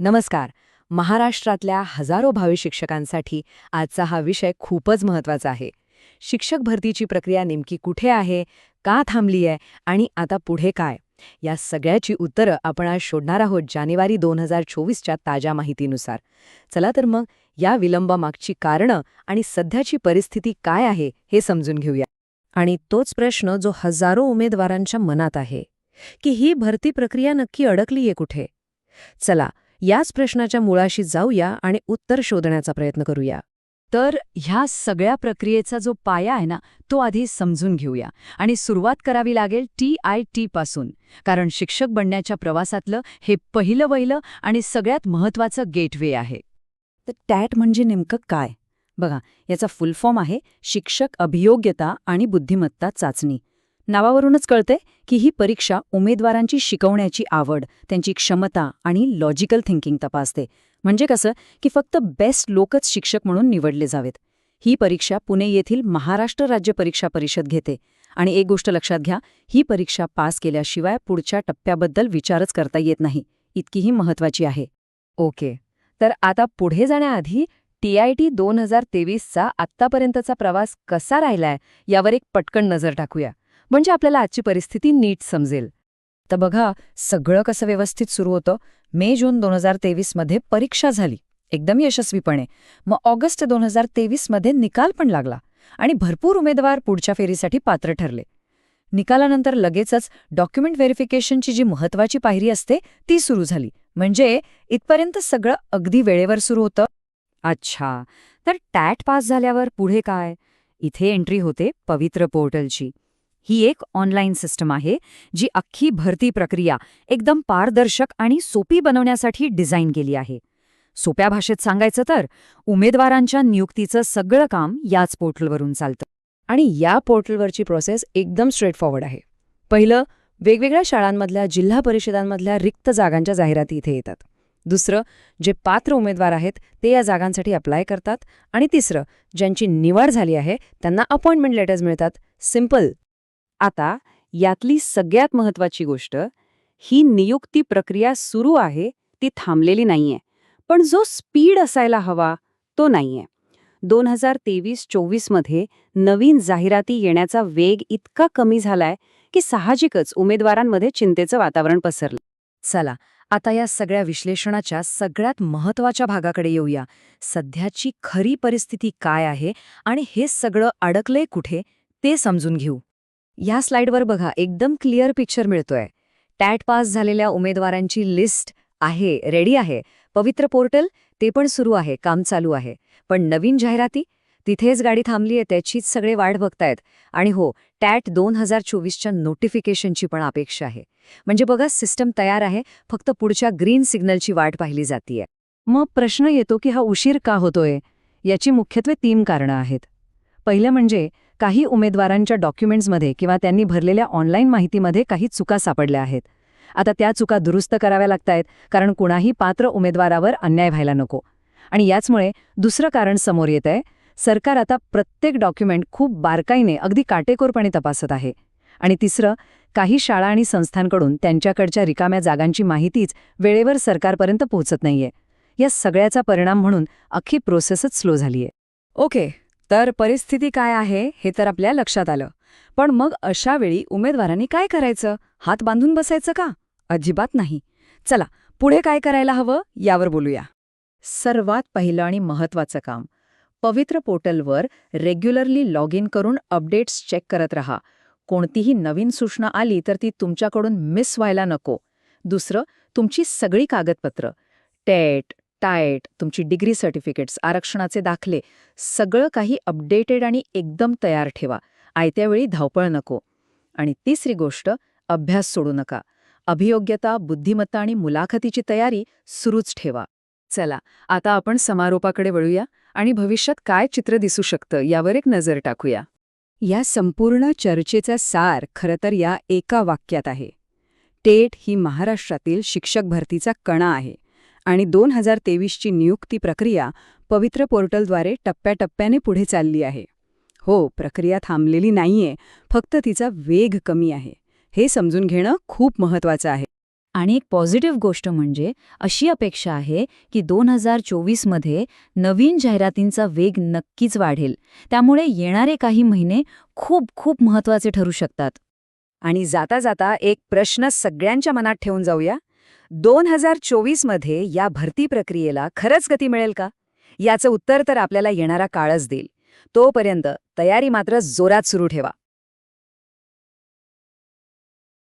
नमस्कार. महाराष्ट्रातल्या हजारो भावी शिक्षकांसाठी आजचा हा विषय खूपच महत्त्वाचा आहे. शिक्षक भरतीची प्रक्रिया नेमकी कुठे आहे, का थांबली आहे आणि आता पुढे काय? या सगळ्याची उत्तरं आपण आज शोधणार आहोत जानेवारी 2024च्या ताज्या माहितीनुसार. चला तर मग या विलंबामागची कारणं आणि सध्याची परिस्थिती काय आहे हे समजून घेऊया. आणि तोच प्रश्न जो हजारो उमेदवारांच्या मनात आहे, की ही भरती प्रक्रिया नक्की अडकलीये कुठे? चला याच प्रश्नाच्या मुळाशी जाऊया आणि उत्तर शोधण्याचा प्रयत्न करूया. तर ह्या सगळ्या प्रक्रियेचा जो पाया आहे ना, तो आधी समजून घेऊया आणि सुरुवात करावी लागेल TIT पासून, कारण शिक्षक बनण्याच्या प्रवासातलं हे पहिलं आणि सगळ्यात महत्त्वाचं गेटवे आहे. तर टॅट म्हणजे नेमकं काय? बघा, याचा फुल फॉर्म आहे शिक्षक अभियोग्यता आणि बुद्धिमत्ता चाचणी. नावावरूनच कळते की ही परीक्षा उमेदवारांची शिकवण्याची आवड, त्यांची क्षमता आणि लॉजिकल थिंकिंग तपासते. म्हणजे कसं की फक्त बेस्ट लोकच शिक्षक म्हणून निवडले जावेत. ही परीक्षा पुणे येथील महाराष्ट्र राज्य परीक्षा परिषद घेते. आणि एक गोष्ट लक्षात घ्या, ही परीक्षा पास केल्याशिवाय पुढच्या टप्प्याबद्दल विचारच करता येत नाही. इतकीही महत्त्वाची आहे. ओके, तर आता पुढे जाण्याआधी TIT 2023चा आत्तापर्यंतचा प्रवास कसा राहिलाय यावर एक पटकन नजर टाकूया, म्हणजे आपल्याला आजची परिस्थिती नीट समजेल. तर बघा, सगळं कसं व्यवस्थित सुरू होतं. मे-जून 2023मध्ये परीक्षा झाली एकदम यशस्वीपणे. मग ऑगस्ट 2023मध्ये निकाल पण लागला आणि भरपूर उमेदवार पुढच्या फेरीसाठी पात्र ठरले. निकालानंतर लगेचच डॉक्युमेंट व्हेरिफिकेशनची जी महत्त्वाची पायरी असते ती सुरू झाली. म्हणजे इथपर्यंत सगळं अगदी वेळेवर सुरू होतं. अच्छा, तर टॅट पास झाल्यावर पुढे काय? इथे एंट्री होते पवित्र पोर्टलची. ही एक ऑनलाईन सिस्टम आहे जी अख्खी भरती प्रक्रिया एकदम पारदर्शक आणि सोपी बनवण्यासाठी डिझाईन केली आहे. सोप्या भाषेत सांगायचं तर उमेदवारांच्या नियुक्तीचं सगळं काम याच पोर्टलवरून चालतं. आणि या पोर्टलवरची प्रोसेस एकदम स्ट्रेटफॉरवर्ड आहे. पहिलं, वेगवेगळ्या शाळांमधल्या जिल्हा परिषदांमधल्या रिक्त जागांच्या जाहिराती इथे येतात. दुसरं, जे पात्र उमेदवार आहेत ते या जागांसाठी अप्लाय करतात. आणि तिसरं, ज्यांची निवड झाली आहे त्यांना अपॉइंटमेंट लेटर्स मिळतात. सिंपल. आता यातली सगळ्यात महत्त्वाची गोष्ट, ही नियुक्ती प्रक्रिया सुरू आहे, ती थांबलेली नाहीये. पण जो स्पीड असायला हवा तो नाहीये. 2023-24 मध्ये नवीन जाहिराती येण्याचा वेग इतका कमी झालाय की साहजिकच उमेदवारांमध्ये चिंतेचं वातावरण पसरलं. चला आता या सगळ्या विश्लेषणाच्या सगळ्यात महत्त्वाच्या भागाकडे येऊया. सध्याची खरी परिस्थिती काय आहे आणि हे सगळं अडकलंय कुठे ते समजून घेऊ. या स्लाइडवर बघा, एकदम क्लिअर पिक्चर मिळतोय. टॅट पास झालेल्या उमेदवारांची लिस्ट आहे, रेडी आहे. पवित्र पोर्टल ते पण सुरू आहे, काम चालू आहे. पण नवीन जाहिराती, तिथेच गाडी थांबली आहे, त्याचीच सगळे वाट बघतायत. आणि हो, टॅट 2024च्या नोटिफिकेशनची पण अपेक्षा आहे. म्हणजे बघा, सिस्टम तयार आहे, फक्त पुढच्या ग्रीन सिग्नलची वाट पाहिली जातीये. मग प्रश्न येतो की हा उशीर का होतोय? याची मुख्यत्वे 3 कारणं आहेत. पहिलं म्हणजे काही उमेदवारांच्या डॉक्युमेंट्समध्ये किंवा त्यांनी भरलेल्या ऑनलाईन माहितीमध्ये काही चुका सापडल्या आहेत. आता त्या चुका दुरुस्त कराव्या लागतायत, कारण कुणाही पात्र उमेदवारावर अन्याय व्हायला नको. आणि याचमुळे दुसरं कारण समोर येतंय, सरकार आता प्रत्येक डॉक्युमेंट खूप बारकाईने, अगदी काटेकोरपणे तपासत आहे. आणि तिसरं, काही शाळा आणि संस्थांकडून त्यांच्याकडच्या रिकाम्या जागांची माहितीच वेळेवर सरकारपर्यंत पोहोचत नाहीये. या सगळ्याचा परिणाम म्हणून अख्खी प्रोसेसच स्लो झालीये. ओके, तर परिस्थिती काय आहे हे तर आपल्या लक्षात आलं. पण मग अशा वेळी उमेदवारांनी काय करायचं? हात बांधून बसायचं का? अजिबात नाही. चला पुढे काय करायला हवं यावर बोलूया. सर्वात पहिलं आणि महत्त्वाचं काम, पवित्र पोर्टलवर रेग्युलरली लॉग इन करून अपडेट्स चेक करत रहा. कोणतीही नवीन सूचना आली तर ती तुमच्याकडून मिस व्हायला नको. दुसरं, तुमची सगळी कागदपत्र, टेट, टाएट, तुमची डिग्री सर्टिफिकेट्स, आरक्षणाचे दाखले, सगळं काही अपडेटेड आणि एकदम तयार ठेवा. आयत्या वेळी धावपळ नको. आणि तिसरी गोष्ट, अभ्यास सोडू नका. अभियोग्यता, बुद्धिमत्ता आणि मुलाखतीची तयारी सुरूच ठेवा. चला आता आपण समारोपाकडे वळूया आणि भविष्यात काय चित्र दिसू शकतं यावर एक नजर टाकूया. या संपूर्ण चर्चेचा सार खरं तर या एका वाक्यात आहे. टेट ही महाराष्ट्रातील शिक्षक भरतीचा कणा आहे आणि 2023ची नियुक्ती प्रक्रिया पवित्र पोर्टलद्वारे टप्प्याटप्प्याने पुढे चालली आहे. हो, प्रक्रिया थांबलेली नाहीये, फक्त तिचा वेग कमी आहे. हे समजून घेणं खूप महत्त्वाचं आहे. आणि एक पॉझिटिव्ह गोष्ट म्हणजे अशी अपेक्षा आहे की 2024मध्ये नवीन जाहिरातींचा वेग नक्कीच वाढेल. त्यामुळे येणारे काही महिने खूप खूप महत्त्वाचे ठरू शकतात. आणि जाता जाता एक प्रश्न सगळ्यांच्या मनात ठेवून जाऊया. 2024मध्ये या भरती प्रक्रियेला खरंच गती मिळेल का? याचं उत्तर तर आपल्याला येणारा काळच देईल. तोपर्यंत तयारी मात्र जोरात सुरू ठेवा.